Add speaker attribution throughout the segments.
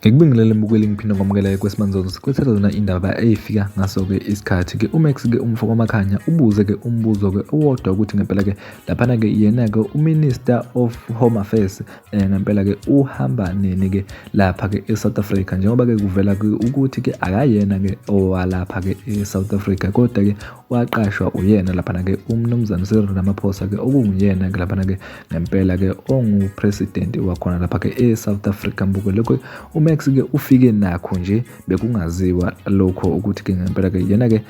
Speaker 1: Ngikubingelele mbukeli ngiphinda ngomukela kwesimanzozo sikwethela zona indaba eyifika ngaso-ke isikhathi-ke uMax-ke umfo kwamakhanya ubuze-ke umbuzo-ke owodwa ukuthi ngempela-ke laphana-ke yena-ke uMinister of Home Affairs ngempela-ke uhamba nini-ke lapha-ke eSouth Africa njengoba-ke kuvela-ke ukuthi-ke akayena-ke owalapha-ke eSouth Africa kodwa-ke waqashwa uyena laphana-ke umnumzane Cyril Ramaphosa-ke okunguyena-ke laphana-ke ngempela-ke ongupresident wakhona lapha-ke eSouth Africa mbukele uMax-ke ufike nakho nje bekungaziwa lokho ukuthi-ke ngempela-ke yena-ke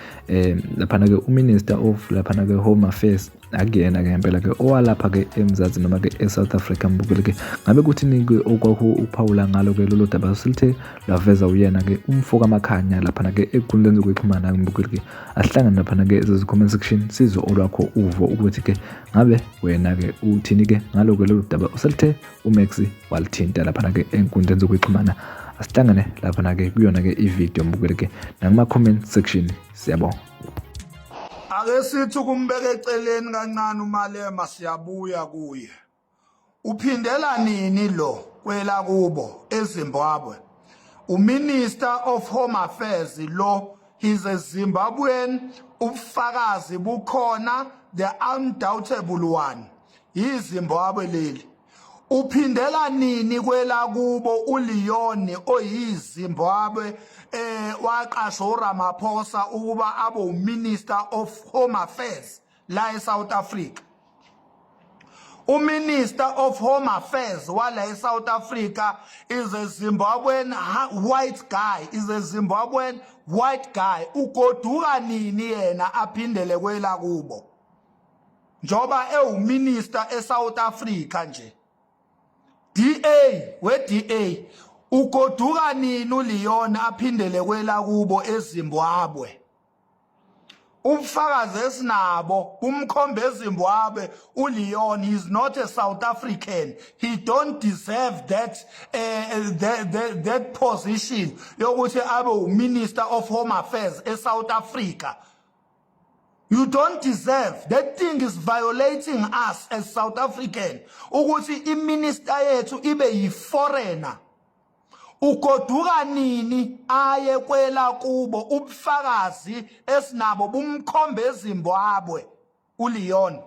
Speaker 1: laphana-ke uMinister of laphana-ke Home Affairs akuyena-ke ngempela-ke owalapha-ke eMzansi noma-ke eSouth Africa mbukele-ke ngabe kuthini-ke okwakho uphawula ngalo-ke lolo daba silithe lwaveza uyena-ke umfo kamakhanya laphana-ke ekundleni zokuxhumana mbukele-ke asihlangane laphana-ke comment section sizwe olwakho uvo ukuthi-ke ngabe wena-ke uthini-ke ngalo-ke lolo daba usilithe uMax walithinta laphana-ke enkundleni zokuxhumana asihlangane laphana-ke kuyona-ke ivideo mbukele-ke nakuma-comment section siyabonga.
Speaker 2: Ake sithi kumbeka eceleni kancane uMalema siyabuya kuye. Uphindela nini lo kwela kubo eZimbabwe? UMinister of Home Affairs lo he's a Zimbabwean, ubufakazi bukhona, the undoubtable one. YiZimbabwe leli. Uphindela nini kwela kubo uLeon oyiZimbabwe waqashwa uRamaphosa ukuba abe uMinister of Home Affairs la eSouth Africa. UMinister of Home Affairs wala eSouth Africa is a Zimbabwean white guy, ugoduka nini yena aphindele kwela kubo njoba ewuminister eSouth Africa nje. DA ugoduka nini uLeon aphindele kwela kubo eZimbabwe? Ubufakazi esinabo kumkhombe eZimbabwe uLeon is not a South African. He don't deserve that position yokuthi abe uMinister of Home Affairs eSouth Africa. You don't deserve. That thing is violating us as South African. Ukuthi iminister yethu ibe yi-foreigner. Ugoduka nini aye kwela kubo ubufakazi esinabo bumkhombe eZimbabwe uLeon.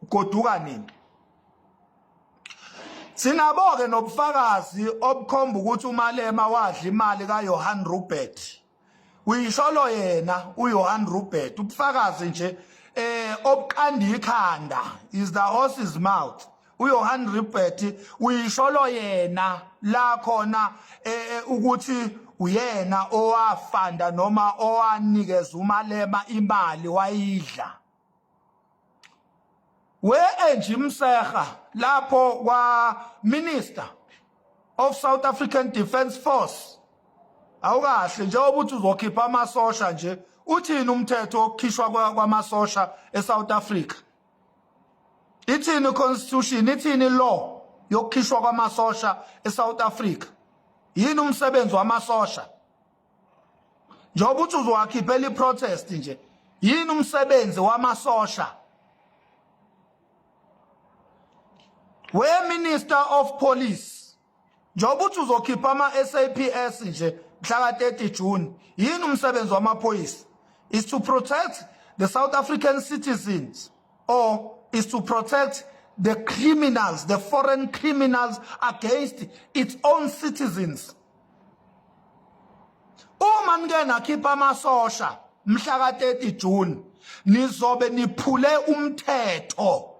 Speaker 2: Ugoduka nini? Sinabo-ke nobufakazi obukhomba ukuthi uMalema wadla imali kaJohan Rupert. Uyisholo yena uJohan Rupert ubufakazi nje obuqanda ikhanda is the horse's mouth. uJohan Rupert uyisholo yena la khona ukuthi uyena owafanda noma owanikeza uMalema imali wayidla. Enje imseha lapho kwa Minister of South African Defence Force. Awukahle njengoba uthi uzokhipha amasosha nje uthini umthetho okhishwa kwamasosha eSouth Africa? Ithini constitution, ithini law yokukhishwa kwamasosha eSouth Africa? Yini umsebenzi wamasosha? Njengoba uthi uzowakhiphela iprotest nje yini umsebenzi wamasosha? Minister of Police njengoba uthi uzokhipha ama-SAPS nje mhla ka-30 June yini umsebenzi wamaphoyisa? Is to protect the South African citizens or is to protect the criminals, the foreign criminals against its own citizens? Uma ngena khipha amasosha mhla ka-30 June nizobe niphule umthetho.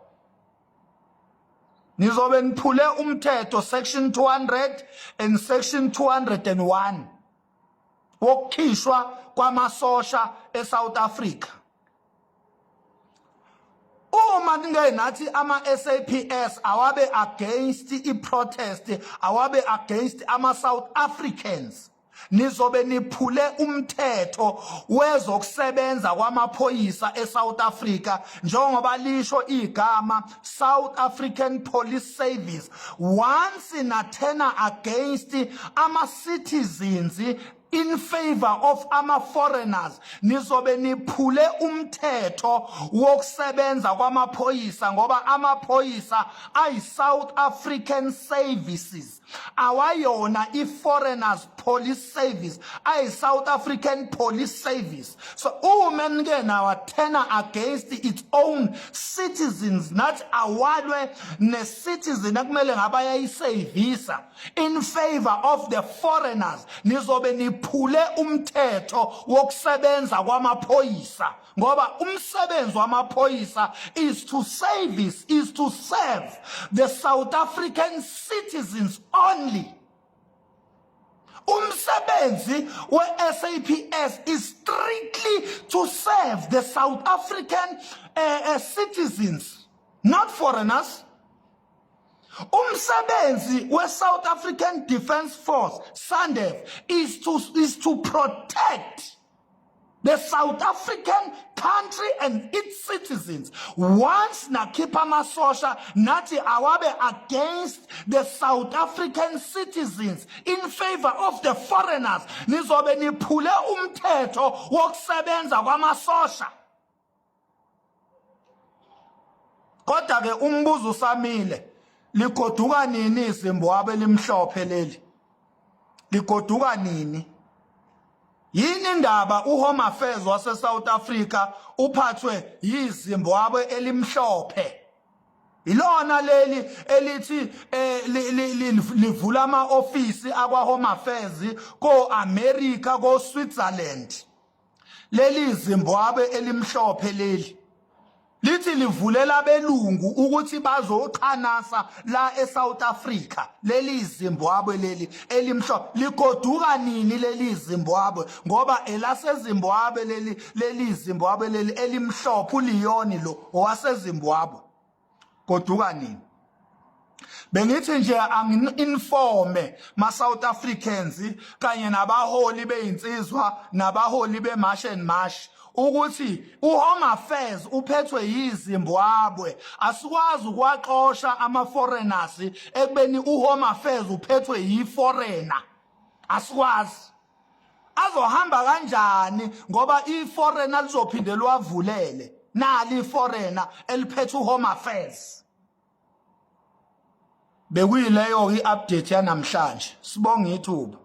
Speaker 2: Nizobe niphule umthetho section 200 and section 201 wokukhishwa kwamasosha eSouth Africa. Uma ningenathi ama-SAPS awabe against i-protest, awabe against ama-South Africans, nizobe niphule umthetho wezokusebenza kwamaphoyisa eSouth Africa njengoba lisho igama South African Police Service. Once nathena against ama-citizens in favor of ama-foreigners, nizobe niphule umthetho wokusebenza kwamaphoyisa ngoba amaphoyisa ayi-South African Services, awayona i-Foreigners Police Service, ayi-South African Police Service. So uma nike nawathena against its own citizens, nathi awalwe ne-citizen ekumele ngabayayisevisa in favor of the foreigners, nizobe niphule umthetho wokusebenza kwamaphoyisa ngoba umsebenzi wamaphoyisa is to serve the South African citizens only. Umsebenzi we-SAPS is strictly to serve the South African citizens, not foreigners. Umsebenzi we-South African Defence Force, SANDF, is to protect the South African country and its citizens. Once nakhipha amasosha nathi awabe against the South African citizens in favor of the foreigners, nizobe niphule umthetho wokusebenza kwamasosha. Kodwa ke umbuzo usamile, ligoduka nini iZimbabwe elimhlophe leli? Ligoduka nini? Yini indaba uHome Affairs wase South Africa uphathwe yiZimbabwe elimhlophe? Ilona leli elithi livula ama-ofisi akwa-Home Affairs ko-America, ko-Switzerland. Leli Zimbabwe elimhlophe leli lithi livulela belungu ukuthi bazochanasa la eSouth Africa. Leli Zimbabwe leli elimhlophe ligoduka nini leli Zimbabwe ngoba elaseZimbabwe leli Zimbabwe leli elimhlophe uLeon lo owaseZimbabwe goduka nini? Bengithi nje angi-informe ma-South Africans kanye nabaholi beyinsizwa nabaholi be-March and March ukuthi uHome Affairs uphethwe yiZimbabwe. Asikwazi ukwaxosha ama-foreigners ekubeni uHome Affairs uphethwe yi-foreigner. Asikwazi. Azohamba kanjani ngoba i-foreigner lizophinde liwavulele nali i-foreigner eliphethe uHome Affairs. Bekuyileyo i-update yanamhlanje. Sibonge ithuba.